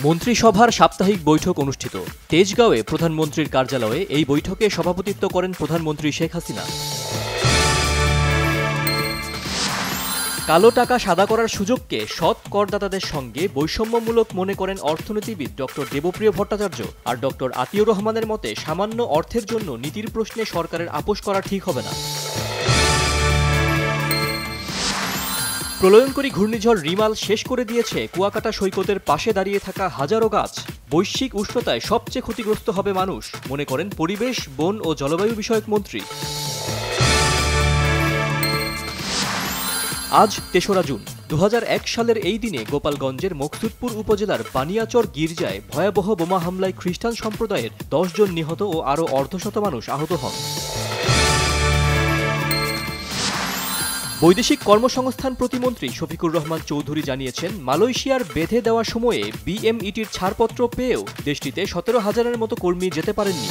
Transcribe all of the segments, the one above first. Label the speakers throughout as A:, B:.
A: মন্ত্রিসভার সাপ্তাহিক বৈঠক অনুষ্ঠিত। তেজগাঁওয়ে প্রধানমন্ত্রীর কার্যালয়ে এই বৈঠকে সভাপতিত্ব করেন প্রধানমন্ত্রী শেখ হাসিনা। কালো টাকা সাদা করার সুযোগকে সৎ করদাতাদের সঙ্গে বৈষম্যমূলক মনে করেন অর্থনীতিবিদ ডক্টর দেবপ্রিয় ভট্টাচার্য। আর ডক্টর আতিউর রহমানের মতে সামান্য অর্থের জন্য নীতির প্রশ্নে সরকারের আপোষ করা ঠিক হবে না। প্রলয়ঙ্করী ঘূর্ণিঝড় রিমাল শেষ করে দিয়েছে কুয়াকাটা সৈকতের পাশে দাঁড়িয়ে থাকা হাজারো গাছ। বৈশ্বিক উষ্ণতায় সবচেয়ে ক্ষতিগ্রস্ত হবে মানুষ, মনে করেন পরিবেশ, বন ও জলবায়ু বিষয়ক মন্ত্রী। আজ ৩রা জুন ২০০১ সালের এই দিনে গোপালগঞ্জের মকসুদপুর উপজেলার বানিয়াচর গির্জায় ভয়াবহ বোমা হামলায় খ্রিস্টান সম্প্রদায়ের ১০ জন নিহত ও আরও অর্ধশত মানুষ আহত হন। বৈদেশিক কর্মসংস্থান প্রতিমন্ত্রী শফিকুর রহমান চৌধুরী জানিয়েছেন, মালয়েশিয়ার বেঁধে দেওয়া সময়ে বিএমইটির ছাড়পত্র পেয়েও দেশটিতে ১৭,০০০-এর মতো কর্মী যেতে পারেননি।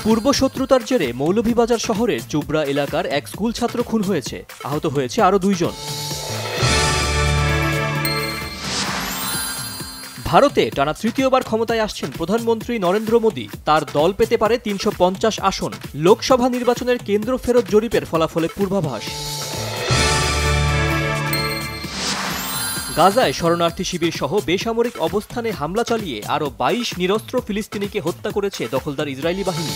A: পূর্ব শত্রুতার জেরে মৌলভীবাজার শহরের চুবড়া এলাকার এক স্কুল ছাত্র খুন হয়েছে, আহত হয়েছে আরও ২ জন। ভারতে টানা তৃতীয়বার ক্ষমতায় আসছেন প্রধানমন্ত্রী নরেন্দ্র মোদী। তার দল পেতে পারে ৩৫০ আসন। লোকসভা নির্বাচনের কেন্দ্র ফেরত জরিপের ফলাফলে পূর্বাভাস। গাজায় শরণার্থী শিবির সহ বেসামরিক অবস্থানে হামলা চালিয়ে আরও ২২ নিরস্ত্র ফিলিস্তিনিকে হত্যা করেছে দখলদার ইসরায়েলি বাহিনী।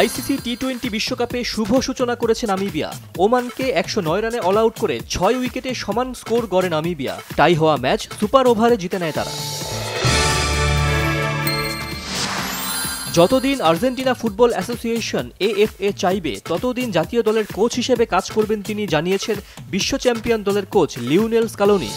A: আইসিসি টি-20 বিশ্বকাপে শুভ সূচনা করেছে নামিবিয়া। ওমানকে ১০৯ রানে অল আউট করে ৬ উইকেটে সমান স্কোর গড়ে নামিবিয়া। টাই হওয়া ম্যাচ সুপার ওভারে জিতে নেয় তারা। যতদিন আর্জেন্টিনা ফুটবল অ্যাসোসিয়েশন AFA চাইবে, ততদিন জাতীয় দলের কোচ হিসেবে কাজ করবেন তিনি, জানিয়েছেন বিশ্ব চ্যাম্পিয়ন দলের কোচ লিওনেল স্কালোনি।